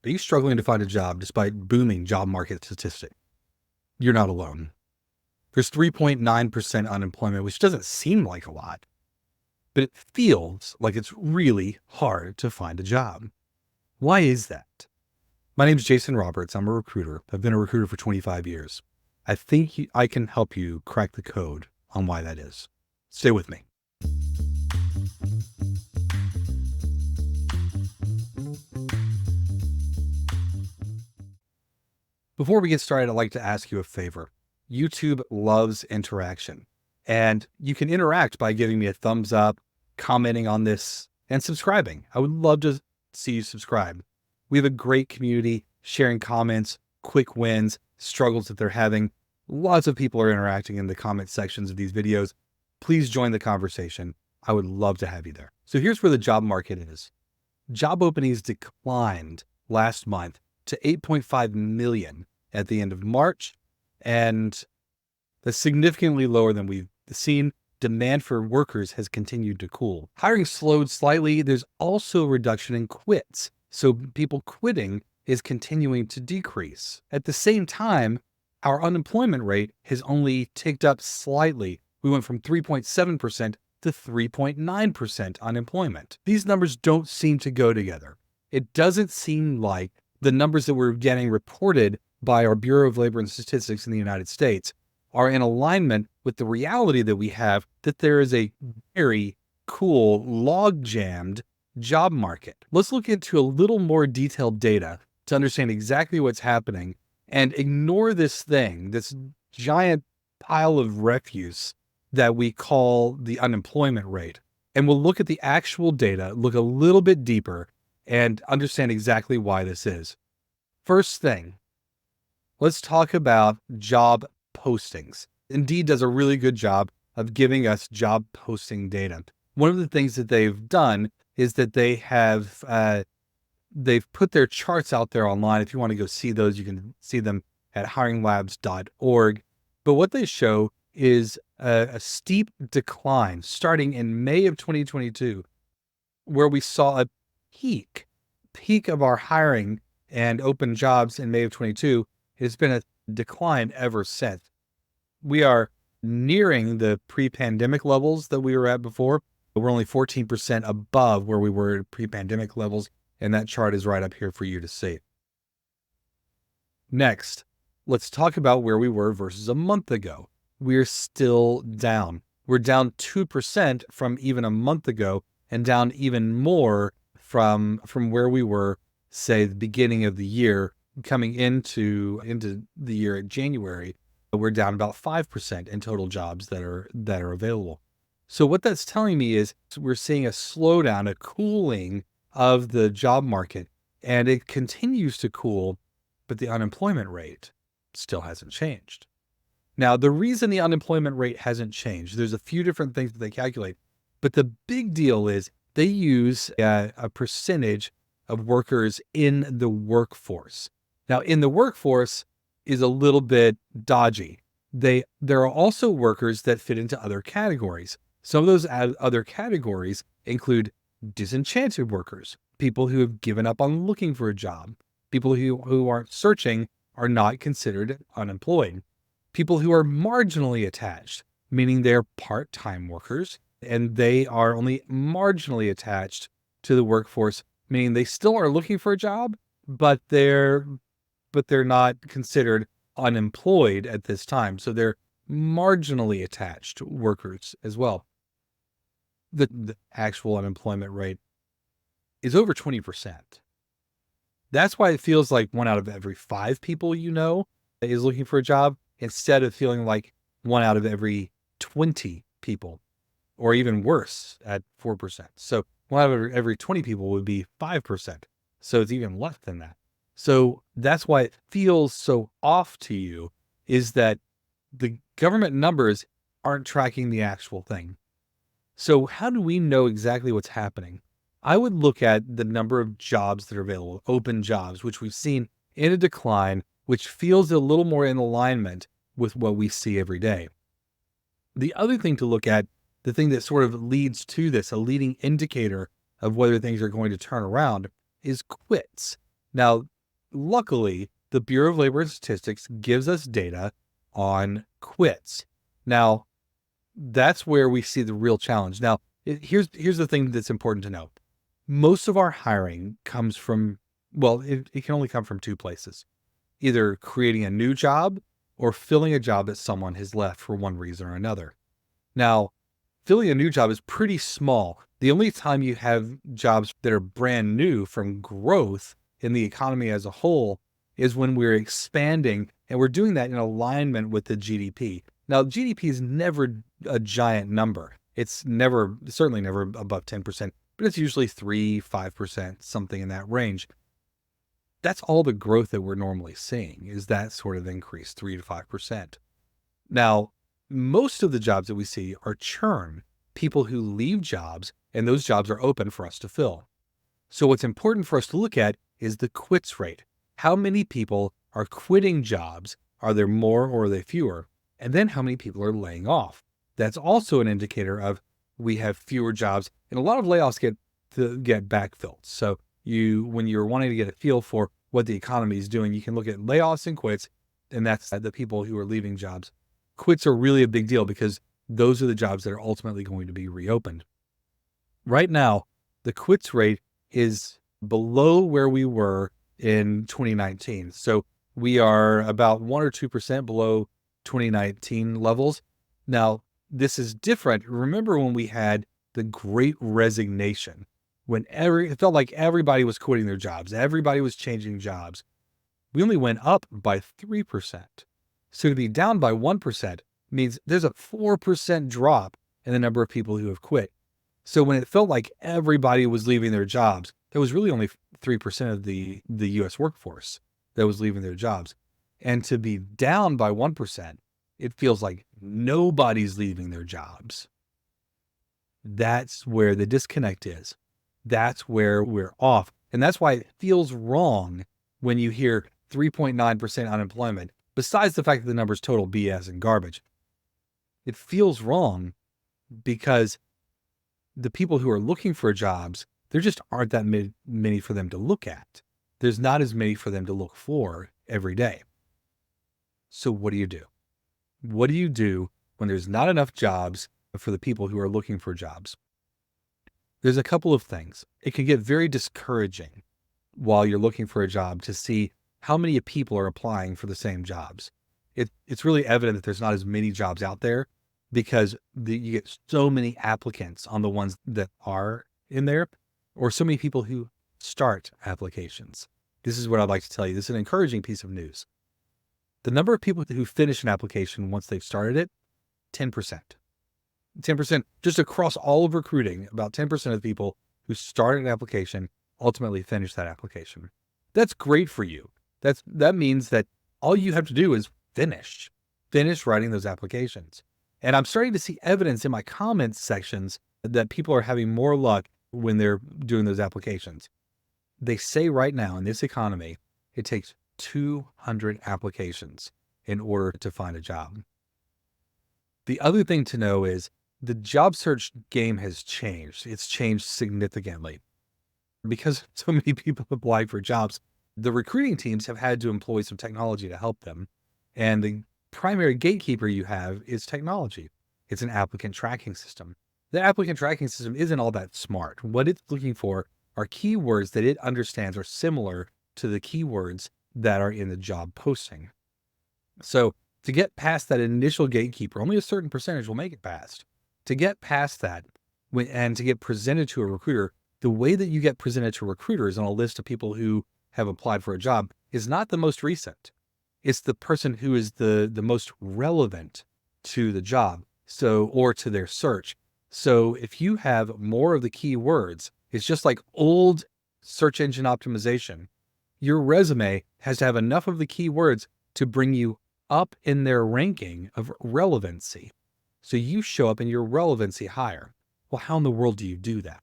Are you struggling to find a job despite booming job market statistics? You're not alone. There's 3.9% unemployment, which doesn't seem like a lot, but it feels like it's really hard to find a job. Why is that? My name is Jason Roberts. I'm a recruiter. I've been a recruiter for 25 years. I think I can help you crack the code on why that is. Stay with me. Before we get started, I'd like to ask you a favor. YouTube loves interaction, and you can interact by giving me a thumbs up, commenting on this, and subscribing. I would love to see you subscribe. We have a great community sharing comments, quick wins, struggles that they're having. Lots of people are interacting in the comment sections of these videos. Please join the conversation. I would love to have you there. So here's where the job market is. Job openings declined last month to 8.5 million at the end of March, and that's significantly lower than we've seen. Demand for workers has continued to cool. Hiring slowed slightly. There's also a reduction in quits. So people quitting is continuing to decrease. At the same time, our unemployment rate has only ticked up slightly. We went from 3.7% to 3.9% unemployment. These numbers don't seem to go together. It doesn't seem like the numbers that we're getting reported by our Bureau of Labor and Statistics in the United States are in alignment with the reality that we have, that there is a very cool, log-jammed job market. Let's look into a little more detailed data to understand exactly what's happening and ignore this thing, this giant pile of refuse that we call the unemployment rate. And we'll look at the actual data, look a little bit deeper, and understand exactly why this is. First thing, let's talk about job postings. Indeed does a really good job of giving us job posting data. One of the things that they've done is that they have they've put their charts out there online. If you want to go see those, you can see them at hiringlabs.org. But what they show is a steep decline starting in May of 2022, where we saw a peak of our hiring and open jobs in May of 22. It's been a decline ever since. We are nearing the pre-pandemic levels that we were at before, but we're only 14% above where we were at pre-pandemic levels, and that chart is right up here for you to see. Next, let's talk about where we were versus a month ago. We're still down. We're down 2% from even a month ago, and down even more from where we were, say, the beginning of the year, coming into the year at January. We're down about 5% in total jobs that are available. So what that's telling me is we're seeing a slowdown, a cooling of the job market, and it continues to cool, but the unemployment rate still hasn't changed. Now, the reason the unemployment rate hasn't changed, there's a few different things that they calculate, but the big deal is they use a percentage of workers in the workforce. Now, in the workforce is a little bit dodgy. There are also workers that fit into other categories. Some of those other categories include disenchanted workers, people who have given up on looking for a job, people who aren't searching are not considered unemployed, people who are marginally attached, meaning they're part-time workers, and they are only marginally attached to the workforce, meaning they still are looking for a job, but they're not considered unemployed at this time. So they're marginally attached workers as well. The actual unemployment rate is over 20%. That's why it feels like 1 out of every 5 people you know is looking for a job, instead of feeling like 1 out of every 20 people, or even worse at 4%. So 1 out of every 20 people would be 5%. So it's even less than that. So that's why it feels so off to you, is that the government numbers aren't tracking the actual thing. So how do we know exactly what's happening? I would look at the number of jobs that are available, open jobs, which we've seen in a decline, which feels a little more in alignment with what we see every day. The other thing to look at, the thing that sort of leads to this, a leading indicator of whether things are going to turn around, is quits. Now, luckily, the Bureau of Labor Statistics gives us data on quits. Now, that's where we see the real challenge. Now, here's the thing that's important to know. Most of our hiring comes from, well, it can only come from two places, either creating a new job or filling a job that someone has left for one reason or another. Now, filling a new job is pretty small. The only time you have jobs that are brand new from growth in the economy as a whole is when we're expanding, and we're doing that in alignment with the GDP. Now, GDP is never a giant number. It's certainly never above 10%, but it's usually 3, 5%, something in that range. That's all the growth that we're normally seeing, is that sort of increase, 3 to 5%. Now, most of the jobs that we see are churn, people who leave jobs, and those jobs are open for us to fill. So what's important for us to look at is the quits rate. How many people are quitting jobs? Are there more or are they fewer? And then how many people are laying off? That's also an indicator of we have fewer jobs, and a lot of layoffs get backfilled. So when you're wanting to get a feel for what the economy is doing, you can look at layoffs and quits, and that's the people who are leaving jobs. Quits are really a big deal because those are the jobs that are ultimately going to be reopened. Right now, the quits rate is below where we were in 2019. So we are about 1 or 2% below 2019 levels. Now, this is different. Remember when we had the Great Resignation, when it felt like everybody was quitting their jobs, everybody was changing jobs. We only went up by 3%. So to be down by 1% means there's a 4% drop in the number of people who have quit. So when it felt like everybody was leaving their jobs, there was really only 3% of the US workforce that was leaving their jobs. And to be down by 1%, it feels like nobody's leaving their jobs. That's where the disconnect is. That's where we're off. And that's why it feels wrong when you hear 3.9% unemployment, besides the fact that the number's total BS and garbage. It feels wrong because the people who are looking for jobs, there just aren't that many for them to look at. There's not as many for them to look for every day. So what do you do? What do you do when there's not enough jobs for the people who are looking for jobs? There's a couple of things. It can get very discouraging while you're looking for a job to see how many people are applying for the same jobs. It's really evident that there's not as many jobs out there because you get so many applicants on the ones that are in there, or so many people who start applications. This is what I'd like to tell you. This is an encouraging piece of news. The number of people who finish an application once they've started it, 10%. 10%, just across all of recruiting, about 10% of the people who start an application ultimately finish that application. That's great for you. That means that all you have to do is finish writing those applications. And I'm starting to see evidence in my comments sections that people are having more luck when they're doing those applications. They say right now in this economy, it takes 200 applications in order to find a job. The other thing to know is the job search game has changed. It's changed significantly. Because so many people apply for jobs, the recruiting teams have had to employ some technology to help them. And the primary gatekeeper you have is technology. It's an applicant tracking system. The applicant tracking system isn't all that smart. What it's looking for are keywords that it understands are similar to the keywords that are in the job posting. So to get past that initial gatekeeper, only a certain percentage will make it past. To get past that and to get presented to a recruiter, the way that you get presented to recruiters on a list of people who have applied for a job is not the most recent. It's the person who is the most relevant to the job, or to their search. So if you have more of the keywords, it's just like old search engine optimization. Your resume has to have enough of the keywords to bring you up in their ranking of relevancy. So you show up in your relevancy higher. Well, how in the world do you do that?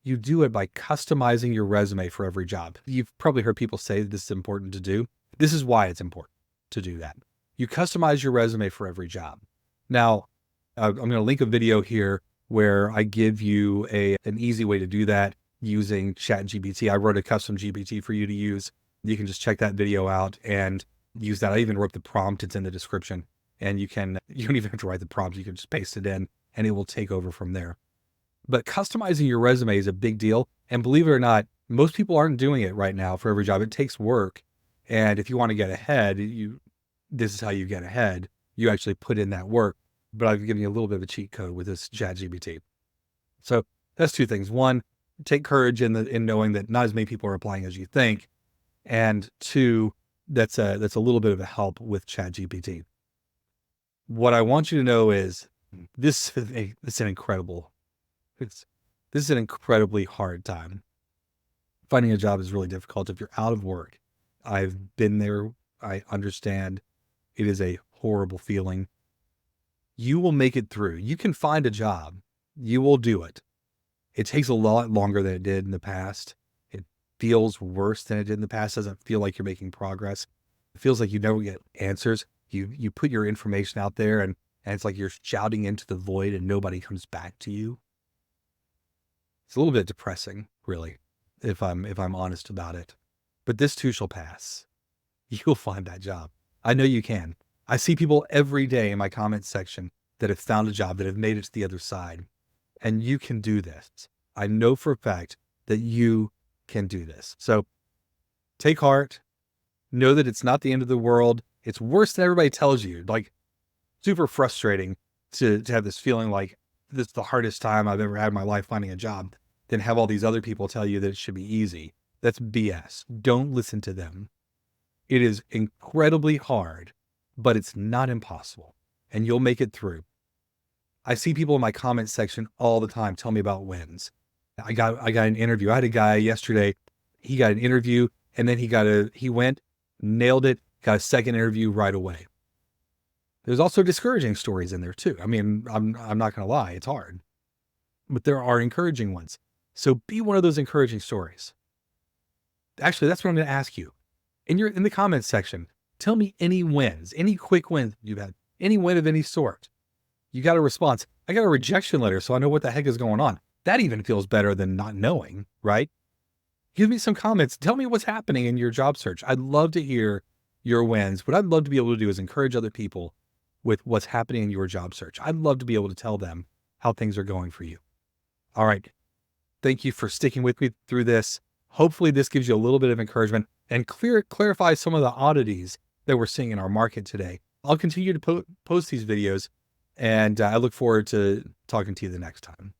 You do it by customizing your resume for every job. You've probably heard people say this is important to do. This is why it's important to do that. You customize your resume for every job. Now, I'm going to link a video here where I give you an easy way to do that. using ChatGPT. I wrote a custom GPT for you to use. You can just check that video out and use that. I even wrote the prompt. It's in the description, and you don't even have to write the prompt. You can just paste it in and it will take over from there. But customizing your resume is a big deal. And believe it or not, most people aren't doing it right now for every job. It takes work. And if you want to get ahead, this is how you get ahead. You actually put in that work. But I've given you a little bit of a cheat code with this ChatGPT. So that's two things. One, take courage in knowing that not as many people are applying as you think. And two, that's a little bit of a help with ChatGPT. What I want you to know is this is an incredibly hard time. Finding a job is really difficult if you're out of work. I've been there. I understand. It is a horrible feeling. You will make it through. You can find a job. You will do it. It takes a lot longer than it did in the past. It feels worse than it did in the past. It doesn't feel like you're making progress. It feels like you never get answers. You put your information out there and it's like you're shouting into the void and nobody comes back to you. It's a little bit depressing, really, if I'm honest about it. But this too shall pass. You'll find that job. I know you can. I see people every day in my comments section that have found a job, that have made it to the other side. And you can do this. I know for a fact that you can do this. So take heart. Know that it's not the end of the world. It's worse than everybody tells you. Like, super frustrating to have this feeling like this is the hardest time I've ever had in my life finding a job, then have all these other people tell you that it should be easy. That's BS. Don't listen to them. It is incredibly hard, but it's not impossible, and you'll make it through. I see people in my comment section all the time tell me about wins. I got an interview. I had a guy yesterday. He got an interview, and then he went, nailed it, got a second interview right away. There's also discouraging stories in there too. I mean, I'm not going to lie. It's hard, but there are encouraging ones. So be one of those encouraging stories. Actually, that's what I'm going to ask you in the comments section. Tell me any wins, any quick wins you've had, any win of any sort. You got a response. I got a rejection letter, so I know what the heck is going on. That even feels better than not knowing, right? Give me some comments. Tell me what's happening in your job search. I'd love to hear your wins. What I'd love to be able to do is encourage other people with what's happening in your job search. I'd love to be able to tell them how things are going for you. All right. Thank you for sticking with me through this. Hopefully this gives you a little bit of encouragement and clarifies some of the oddities that we're seeing in our market today. I'll continue to post these videos, and I look forward to talking to you the next time.